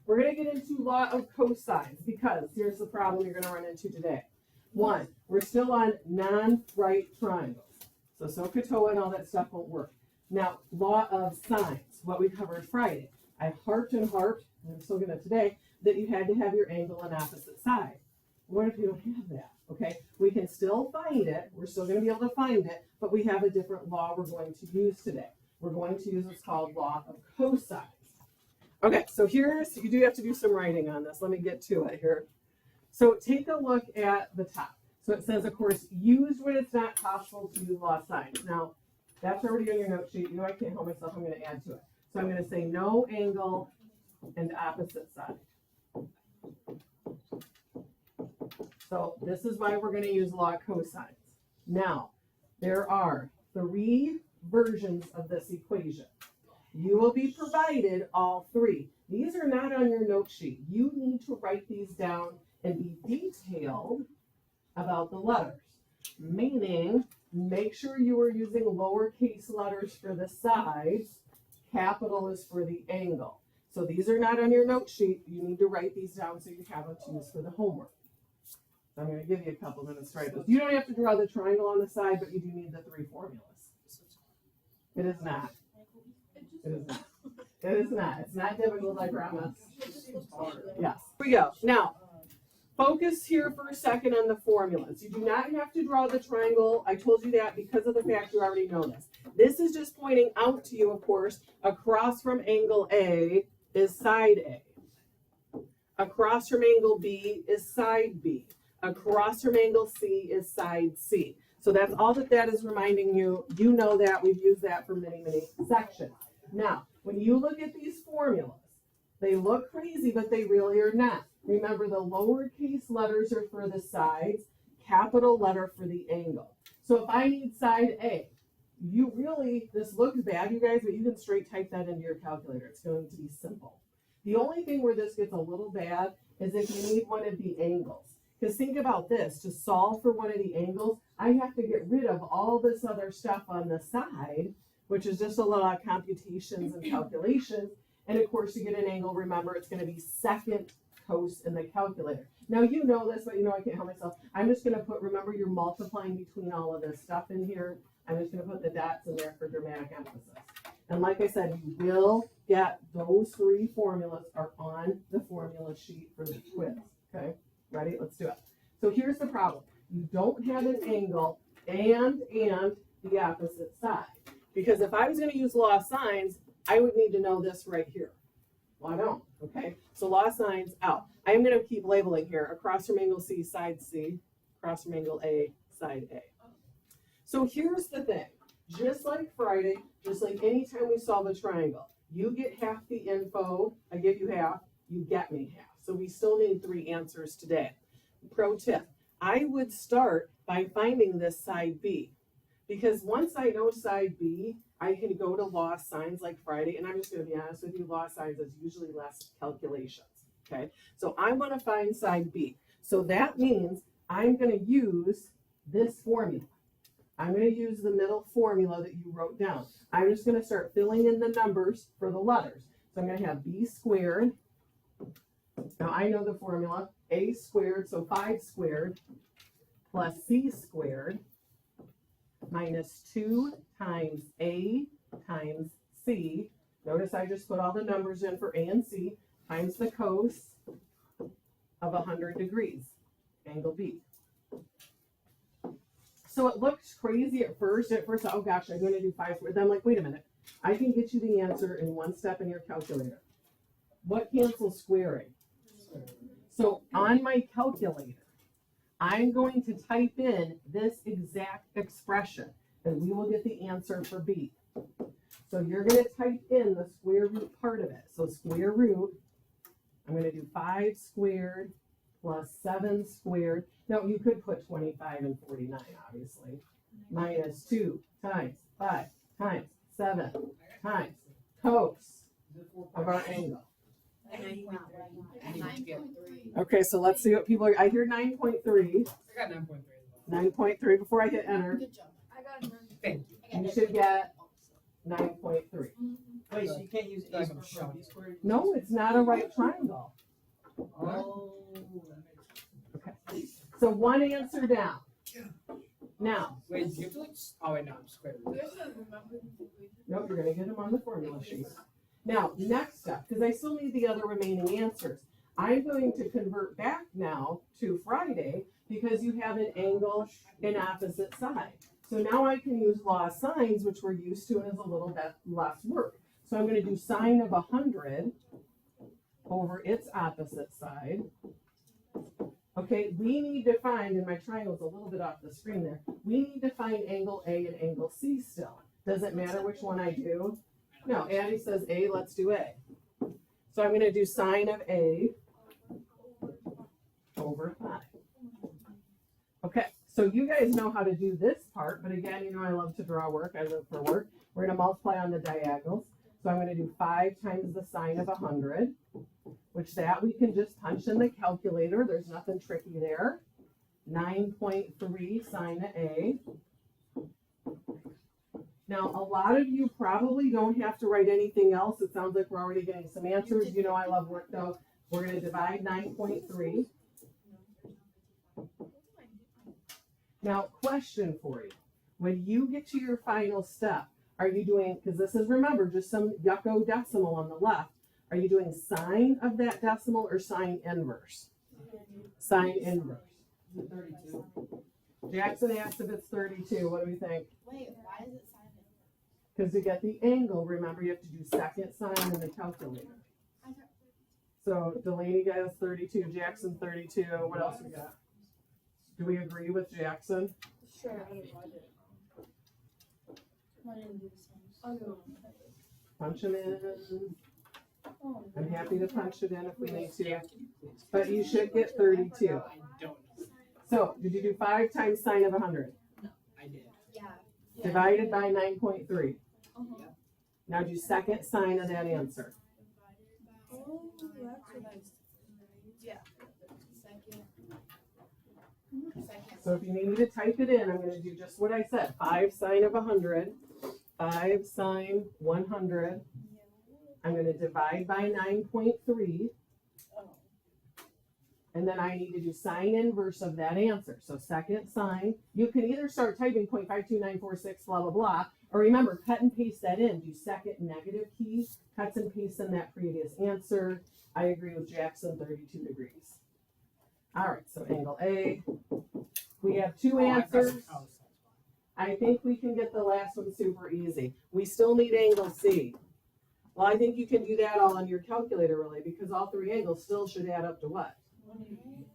we're going to get into law of cosines because here's the problem you're going to run into today. One, we're still on non-right triangles. So SOHCAHTOA and all that stuff won't work. Now, law of sines, what we covered Friday. I harped and harped, and I'm still going to today, that you had to have your angle on opposite side. What if you don't have that? Okay, we can still find it. We're still going to be able to find it, but we have a different law we're going to use today. We're going to use what's called law of cosines. Okay, so here's, you do have to do some writing on this. Let me get to it here. So take a look at the top. So it says, of course, use when it's not possible to use law of sines. Now, that's already on your note sheet. You know I can't help myself. I'm going to add to it. So I'm going to say no angle and opposite side. So this is why we're going to use law of cosines. Now, there are 3 versions of this equation. You will be provided all 3. These are not on your note sheet. You need to write these down and be detailed about the letters. Meaning, make sure you are using lowercase letters for the sides. Capital is for the angle. So these are not on your note sheet. You need to write these down so you have them to use for the homework. So I'm going to give you a couple minutes to write this. You don't have to draw the triangle on the side, but you do need the 3 formulas. It is not. It is not. It is not. It's not difficult, I promise. Yes. Here we go. Now, focus here for a second on the formulas. You do not have to draw the triangle. I told you that because of the fact you already know this. This is just pointing out to you, of course, across from angle A is side A. Across from angle B is side B. Across from angle C is side C. So that's all that is reminding you. You know that. We've used that for many, many sections. Now, when you look at these formulas, they look crazy, but they really are not. Remember, the lowercase letters are for the sides, capital letter for the angle. So if I need side A, you really, this looks bad, you guys, but you can straight type that into your calculator. It's going to be simple. The only thing where this gets a little bad is if you need one of the angles. Because think about this, to solve for one of the angles, I have to get rid of all this other stuff on the side, which is just a lot of computations and calculations. And of course, to get an angle, remember, it's going to be second cos in the calculator. Now, you know this, but you know I can't help myself. I'm just going to put, remember, you're multiplying between all of this stuff in here. I'm just going to put the dots in there for dramatic emphasis. And like I said, you will get those 3 formulas are on the formula sheet for the quiz. Okay, ready? Let's do it. So here's the problem. You don't have an angle and the opposite side. Because if I was going to use law of sines, I would need to know this right here. Well, I don't. Okay, so law of sines out. I am going to keep labeling here. Across from angle C, side C. Across from angle A, side A. So here's the thing. Just like Friday, just like anytime we solve a triangle, you get half the info. I give you half. You get me half. So we still need 3 answers today. Pro tip. I would start by finding this side B. Because once I know side B, I can go to law of sines like Friday, and I'm just going to be honest with you, law of sines is usually less calculations, okay? So I want to find side B. So that means I'm going to use this formula. I'm going to use the middle formula that you wrote down. I'm just going to start filling in the numbers for the letters. So I'm going to have B squared. Now I know the formula, A squared, so 5 squared, plus C squared, minus 2 times A times C. Notice I just put all the numbers in for A and C, times the cos of 100 degrees, angle B. So it looks crazy at first. Oh gosh, I'm going to do 5 squared. Then I'm like, wait a minute. I can get you the answer in 1 step in your calculator. What cancels squaring? So on my calculator, I'm going to type in this exact expression, and we will get the answer for B. So you're going to type in the square root part of it. So square root, I'm going to do 5 squared plus 7 squared. Now, you could put 25 and 49, obviously. Minus 2 times 5 times 7 times cos of our angle. Okay, so let's see what people are. I hear 9.3. I got 9.3. 9.3 before I hit enter. Good job. I got 9. Thank you. You should get 9.3. Wait, so you can't use A Like squared I'm for showing. B squared? No, it's not a right triangle. Oh, that makes So one answer down. Now, Wait, do you have to like? Oh wait, no, I'm square root. nope, you're gonna get them on the formula sheet. Now, next step, because I still need the other remaining answers. I'm going to convert back now to Friday because you have an angle in opposite side. So now I can use law of sines, which we're used to and is a little bit less work. So I'm gonna do sine of 100 over its opposite side. Okay, we need to find, and my triangle's a little bit off the screen there, we need to find angle A and angle C still. Does it matter which one I do? No, Addie says A, let's do A. So I'm gonna do sine of A over 5. Okay, so you guys know how to do this part, but again, you know I love to draw work, I live for work. We're gonna multiply on the diagonals. So I'm gonna do 5 times the sine of 100, which that we can just punch in the calculator. There's nothing tricky there. 9.3 sine of A. Now, a lot of you probably don't have to write anything else. It sounds like we're already getting some answers. You know I love work though. We're gonna divide 9.3. Now, question for you. When you get to your final step, are you doing, because this is, remember, just some yucko decimal on the left. Are you doing sine of that decimal or sine inverse? Sine inverse. 32. Jackson asked if it's 32. What do we think? Wait, why is it sine? Because to get the angle, remember you have to do second sine in the calculator. So Delaney has 32, Jackson 32. What else we got? Do we agree with Jackson? Sure. I didn't do the same. Punch it in. I'm happy to punch it in if we need to. But you should get 32. I don't know. So did you do 5 times sine of 100? I did. Yeah. Divided by 9.3. Uh-huh. Now do second sine of that answer. Oh, that's what I was. Yeah. Second. Second. So if you need me to type it in, I'm going to do just what I said. 5 sine of 100. 5 sine 100. I'm going to divide by 9.3. And then I need to do sine inverse of that answer. So second sine, you can either start typing 0.52946, blah, blah, blah, or remember, cut and paste that in. Do second negative key, cuts and paste in that previous answer. I agree with Jackson, 32 degrees. All right, so angle A. We have 2 answers. I think we can get the last one super easy. We still need angle C. Well, I think you can do that all on your calculator really, because all 3 angles still should add up to what?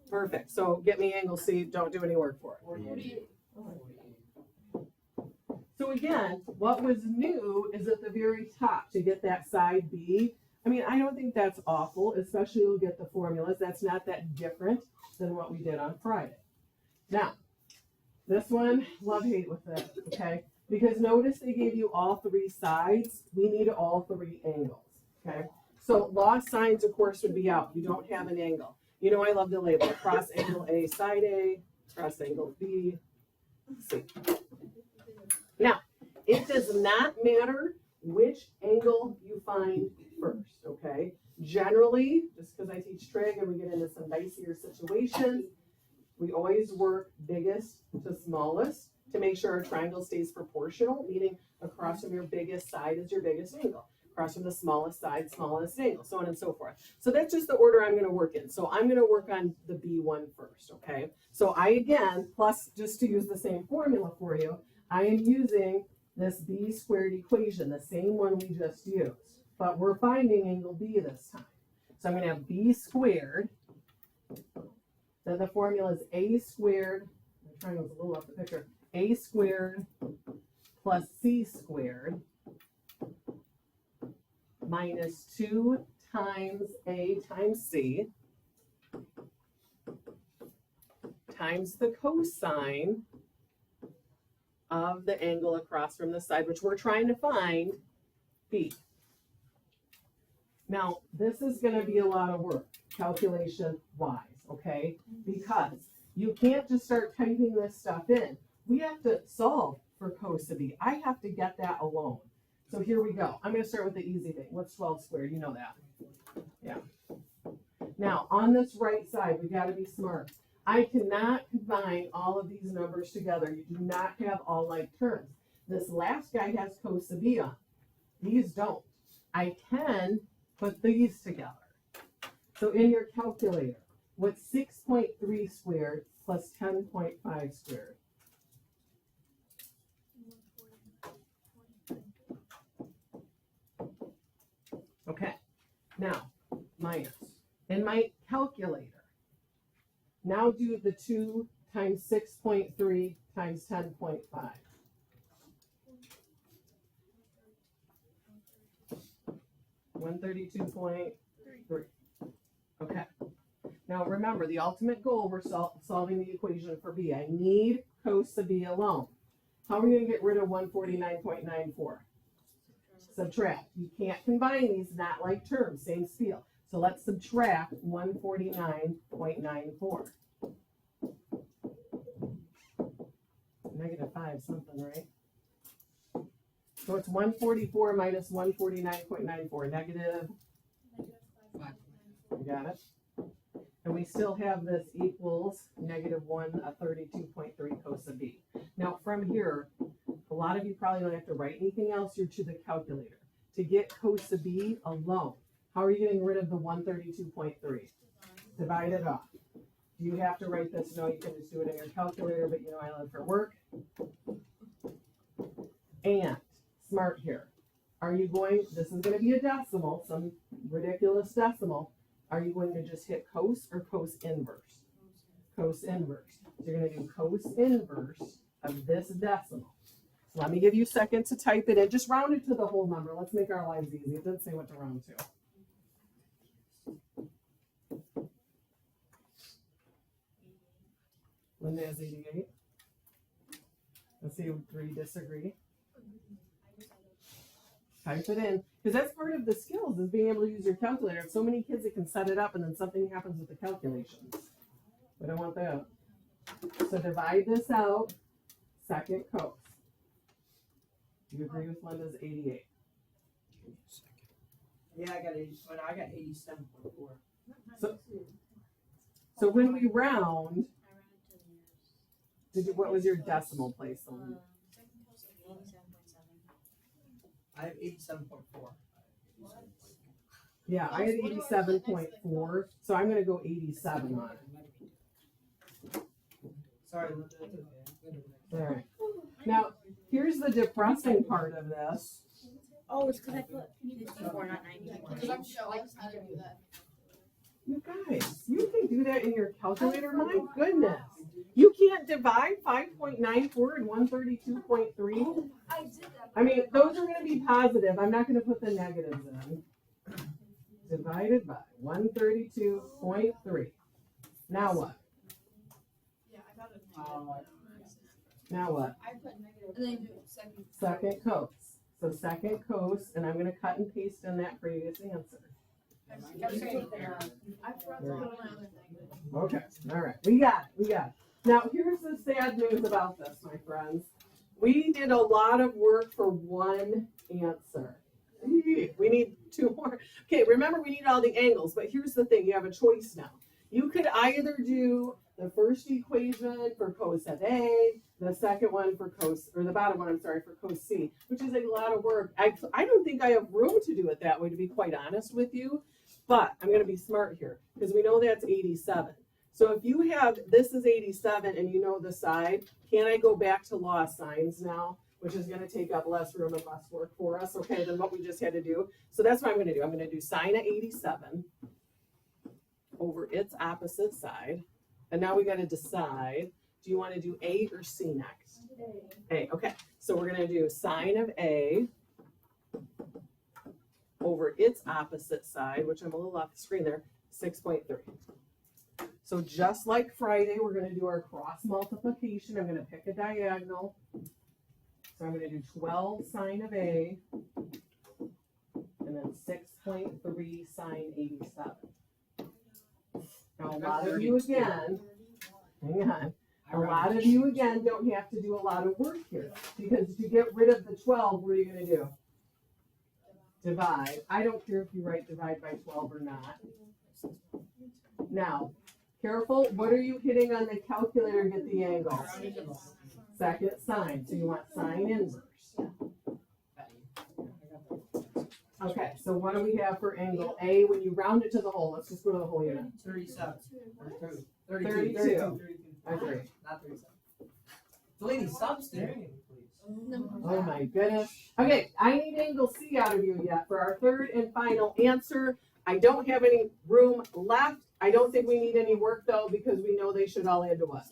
Perfect. So get me angle C. Don't do any work for it. So again, what was new is at the very top to get that side B. I mean, I don't think that's awful, especially you'll get the formulas. That's not that different than what we did on Friday. Now, this one, love hate with it, okay? Because notice they gave you all 3 sides. We need all 3 angles, okay? So law of sines, of course, would be out. You don't have an angle. You know I love the label. Cross angle A, side A, cross angle B, C. Now, it does not matter which angle you find first, okay? Generally, just because I teach trig and we get into some dicier situations, we always work biggest to smallest to make sure our triangle stays proportional, meaning across from your biggest side is your biggest angle. Across from the smallest side, smallest angle, so on and so forth. So that's just the order I'm going to work in. So I'm going to work on the B1 first, okay? So I, again, plus just to use the same formula for you, I am using this B squared equation, the same one we just used. But we're finding angle B this time. So I'm going to have B squared. Then the formula is A squared, my triangle's a little off the picture, A squared plus C squared minus 2 times A times C times the cosine of the angle across from the side, which we're trying to find, B. Now, this is going to be a lot of work, calculation-wise, okay? Because you can't just start typing this stuff in. We have to solve for cos of B. I have to get that alone. So here we go. I'm gonna start with the easy thing. What's 12 squared? You know that. Yeah. Now, on this right side, we gotta be smart. I cannot combine all of these numbers together. You do not have all like terms. This last guy has cos B on. These don't. I can put these together. So in your calculator, what's 6.3 squared plus 10.5 squared? Okay, now, minus. In my calculator, now do the 2 times 6.3 times 10.5. 132.3. Okay. Now remember, the ultimate goal, we're solving the equation for B. I need cos of B alone. How are we going to get rid of 149.94? Subtract. You can't combine these, not like terms, same spiel. So let's subtract 149.94. -5 something, right? So it's 144 minus 149.94, negative. You got it? And we still have this equals -132.3 cos of B. Now from here, a lot of you probably don't have to write anything else. You're to the calculator. To get cos of B alone, how are you getting rid of the 132.3? Divide it off. Do you have to write this? No, you can just do it in your calculator, but you know I love for work. And smart here. Are you going, this is going to be a decimal, some ridiculous decimal. Are you going to just hit cos or cos inverse? Cos inverse. So you're going to do cos inverse of this decimal. So let me give you a second to type it in. Just round it to the whole number. Let's make our lives easy. It doesn't say what to round to. Linda has 88. Let's see if 3 disagree. Type it in, because that's part of the skills, is being able to use your calculator. If so many kids that can set it up and then something happens with the calculations. We don't want that. So divide this out, second cos. Do you agree with Linda's 88? Yeah, I got 80. Well, I got 87.4. So when we round, what was your decimal place? I have 87.4. Yeah, I had 87.4, so I'm going to go 87 on it. Sorry, Linda. All right. Now, here's the depressing part of this. Oh, it's because I put 54, not 90. Because I'm jealous how to do that. You guys, you can do that in your calculator? My goodness. You can't divide 5.94 and 132.3? I did that. I mean, those are going to be positive. I'm not going to put the negatives in. Divided by 132.3. Now what? Yeah, I got it. Now what? I put negative. And then do second. Second cos. So second cos, and I'm going to cut and paste in that previous answer. I forgot to put another negative. Okay, all right. We got it. Now, here's the sad news about this, my friends. We did a lot of work for one answer. We need 2 more. Okay, remember we need all the angles, but here's the thing. You have a choice now. You could either do the first equation for cos of A, the second one for cos, or the bottom one, I'm sorry, for cos C, which is a lot of work. I don't think I have room to do it that way, to be quite honest with you, but I'm going to be smart here because we know that's 87. So if you have, this is 87 and you know the side, can I go back to law of sines now, which is going to take up less room and less work for us, okay, than what we just had to do. So that's what I'm going to do. I'm going to do sine of 87 over its opposite side. And now we got to decide, do you want to do A or C next? A, okay. So we're going to do sine of A over its opposite side, which I'm a little off the screen there, 6.3. So just like Friday, we're going to do our cross multiplication. I'm going to pick a diagonal. So I'm going to do 12 sine of A and then 6.3 sine 87. Now a lot of you again, hang on, a lot of you again don't have to do a lot of work here because to get rid of the 12, what are you going to do? divide. I don't care if you write divide by 12 or not. Now, careful, what are you hitting on the calculator to get the angle? Second sign, so you want sign inverse. Okay, so what do we have for angle A when you round it to the whole? Let's just go to the whole unit. 37. Or 32. 32. I agree. Not 37. Deleting substitute. Oh my goodness. Okay, I need angle C out of you yet for our third and final answer. I don't have any room left. I don't think we need any work though, because we know they should all add to what?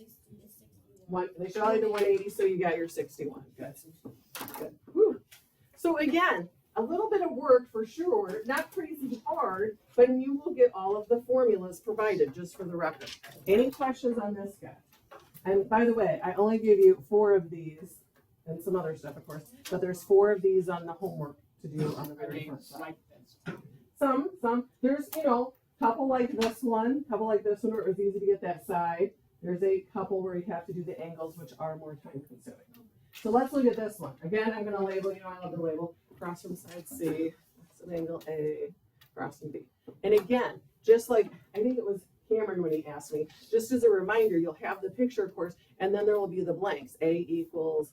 They should all add to 180, so you got your 61. Good. Good. Whew. So again, a little bit of work for sure, not crazy hard, but you will get all of the formulas provided, just for the record. Any questions on this guy? And by the way, I only gave you 4 of these, and some other stuff, of course, but there's 4 of these on the homework to do on the very front side. Some, there's, couple like this one, where it was easy to get that side. There's a couple where you have to do the angles, which are more time consuming. So let's look at this one. Again, I'm going to label, I love the label, cross from side C, that's an angle A, cross from B. And again, just like, I think it was Cameron when he asked me, just as a reminder, you'll have the picture, of course, and then there will be the blanks. A equals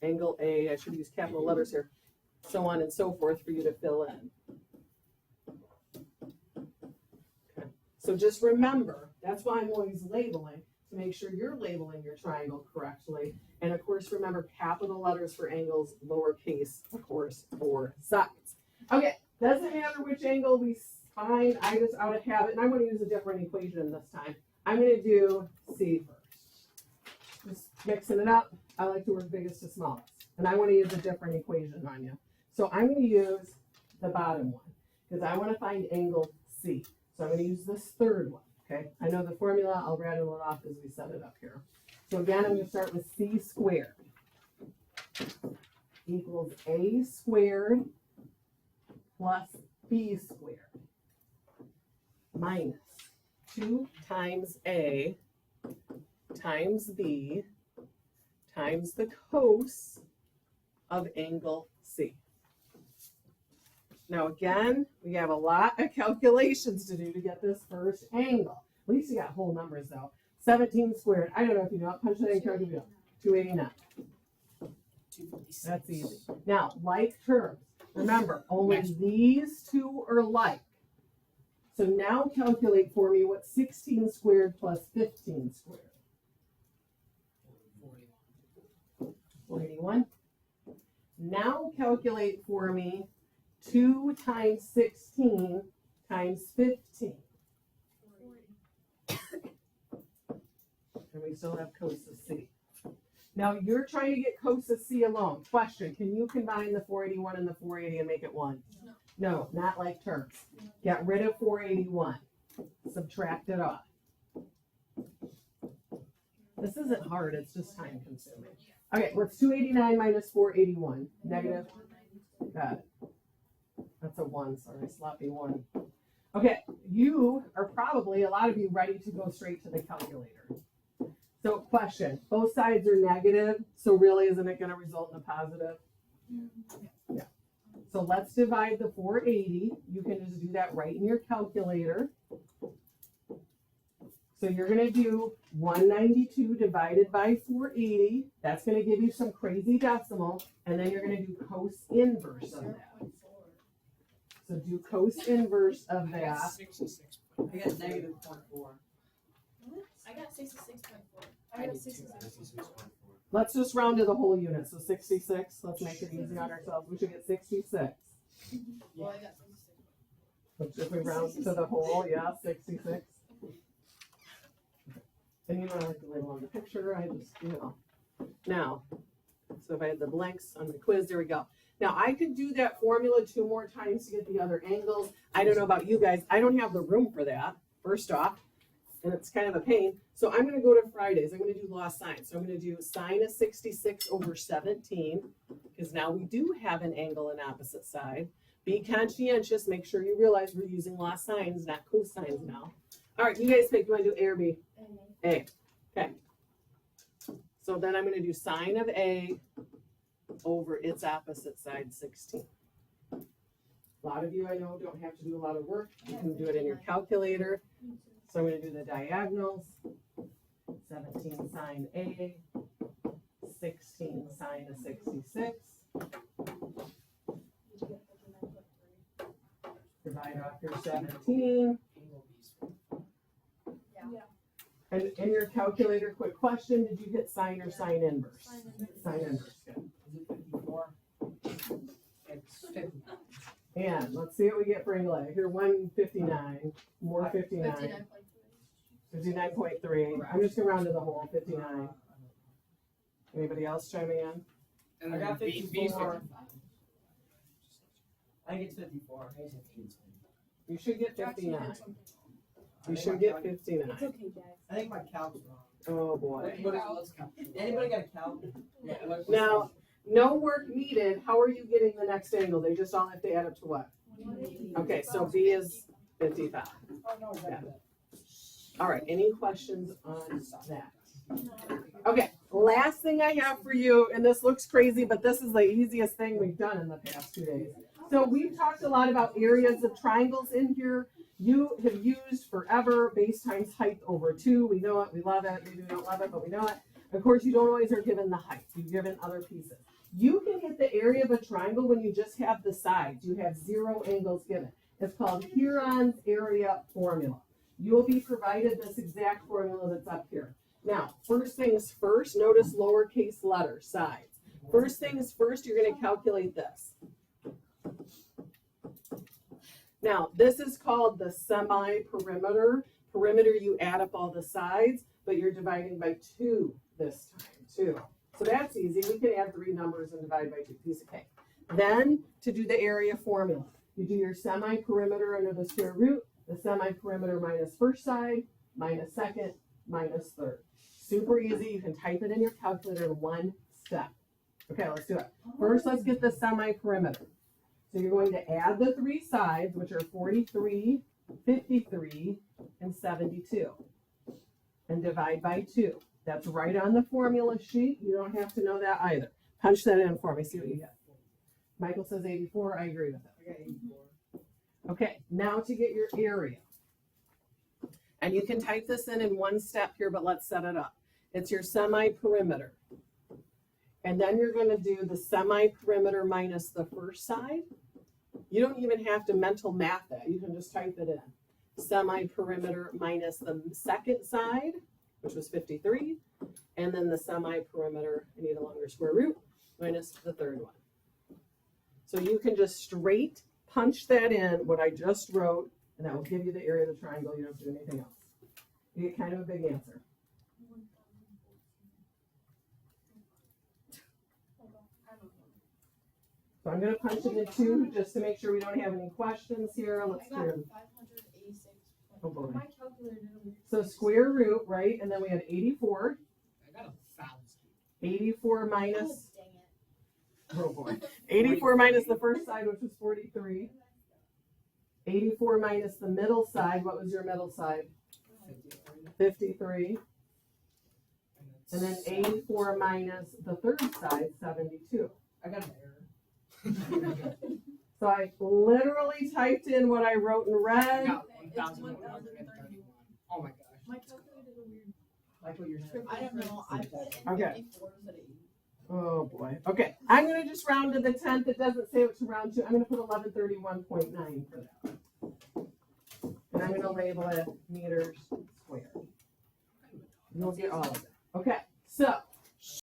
angle A, I should use capital letters here, so on and so forth for you to fill in. Okay. So just remember, that's why I'm always labeling, to make sure you're labeling your triangle correctly. And of course, remember capital letters for angles, lowercase, of course, for sides. Okay, doesn't matter which angle we find, I just out of habit, and I'm going to use a different equation this time. I'm going to do C first. Just mixing it up. I like to work biggest to smallest. And I want to use a different equation on you. So I'm going to use the bottom one, because I want to find angle C. So I'm going to use this third one. Okay, I know the formula, I'll rattle it off as we set it up here. So again, I'm going to start with C squared equals A squared plus B squared minus 2 times A times B times the cos of angle C. Now again, we have a lot of calculations to do to get this first angle. At least you got whole numbers though. 17 squared, I don't know if you know it, punch that in, calculate it. 289. That's easy. Now, like terms, remember, only these two are like. So now calculate for me what's 16 squared plus 15 squared. 481. Now calculate for me 2 times 16 times 15. And we still have cos of C. Now you're trying to get cos of C alone. Question, can you combine the 481 and the 480 and make it 1? No, not like terms. Get rid of 481. Subtract it off. This isn't hard, it's just time consuming. Okay, what's 289 minus 481? Negative? Got it. That's a 1, sorry, sloppy 1. Okay, you are probably, a lot of you, ready to go straight to the calculator. So question, both sides are negative, so really isn't it going to result in a positive? Yeah. So let's divide the 480. You can just do that right in your calculator. So you're going to do 192 divided by 480. That's going to give you some crazy decimal, and then you're going to do cos inverse of that. So do cos inverse of that. 66. I got negative 0.4. I got 66.4. I got 66. Let's just round to the whole unit. So 66. Let's make it easy on ourselves. We should get 66. Well, I got 66. Which if we round to the whole, yeah, 66. And you know, I like the label on the picture. I just, Now, so if I had the blanks on the quiz, there we go. Now I could do that formula 2 more times to get the other angles. I don't know about you guys. I don't have the room for that, first off. And it's kind of a pain. So I'm going to go to Fridays. I'm going to do law sine. So I'm going to do sine of 66 over 17, because now we do have an angle on opposite side. Be conscientious. Make sure you realize we're using law sines, not cosines now. All right, you guys pick. You want to do A or B? A. Okay. So then I'm going to do sine of A over its opposite side, 16. A lot of you I know don't have to do a lot of work. You can do it in your calculator. So I'm gonna do the diagonals. 17 sine A, 16 sine of 66. Divide off your 17. And in your calculator, quick question, did you hit sine or sine inverse? Sine inverse, good. Is it 54? It's 59. And let's see what we get for angle A. Here, 159, more 59, 59.3. I'm just gonna round to the whole, 59. Anybody else chiming in? And I then got B's 54. 55. I think it's 54. You should get 59. You should get 59. It's okay, Jack. I think my calc's wrong. Oh, boy. Let's count. Anybody got a calc? Yeah, let's- Now, no work needed. How are you getting the next angle? They just all have to add up to what? Okay, so B is 55. Oh, no, it's Yeah. not All right, any questions on that? Okay, last thing I have for you, and this looks crazy, but this is the easiest thing we've done in the past 2 days. So we've talked a lot about areas of triangles in here. You have used forever base times height over 2. We know it, we love it, maybe we don't love it, but we know it. Of course, you don't always are given the height. You're given other pieces. You can get the area of a triangle when you just have the sides. You have 0 angles given. It's called Heron's area formula. You will be provided this exact formula that's up here. Now, first things first, notice lowercase letter, sides. First things first, you're gonna calculate this. Now, this is called the semi-perimeter. Perimeter, you add up all the sides, but you're dividing by 2 this time, 2. So that's easy. We can add 3 numbers and divide by 2, piece of cake. Then, to do the area formula, you do your semi-perimeter under the square root, the semi-perimeter minus first side, minus second, minus third. Super easy. You can type it in your calculator in 1 step. Okay, let's do it. First, let's get the semi-perimeter. So you're going to add the 3 sides, which are 43, 53, and 72, and divide by 2. That's right on the formula sheet. You don't have to know that either. Punch that in for me, see what you get. Michael says 84, I agree with it. I got 84. Okay, now to get your area. And you can type this in 1 step here, but let's set it up. It's your semi-perimeter. And then you're going to do the semi-perimeter minus the first side. You don't even have to mental math that. You can just type it in. Semi-perimeter minus the second side, which was 53. And then the semi-perimeter, I need a longer square root, minus the third one. So you can just straight punch that in, what I just wrote, and that will give you the area of the triangle. You don't have to do anything else. You get kind of a big answer. So I'm going to punch it in 2 just to make sure we don't have any questions here. Let's I got do 586. Oh, boy. My calculator did a weird so square root, right? And then we had 84. I got 1,000. 84 minus, Oh, dang it. oh boy. 84 minus the first side, which was 43. 84 minus the middle side. What was your middle side? 53. And then 84 minus the third side, 72. I got an error. So I literally typed in what I wrote in I red. got It's 1,131. Oh my gosh. My calculator did a weird. Like what you're saying. I don't know. I put in Okay. 54 instead of 80. Oh boy. Okay, I'm gonna just round to the 10th. It doesn't say what to round to. I'm gonna put 1131.9 for that. And I'm gonna label it meters squared. You'll get all of it. Okay, so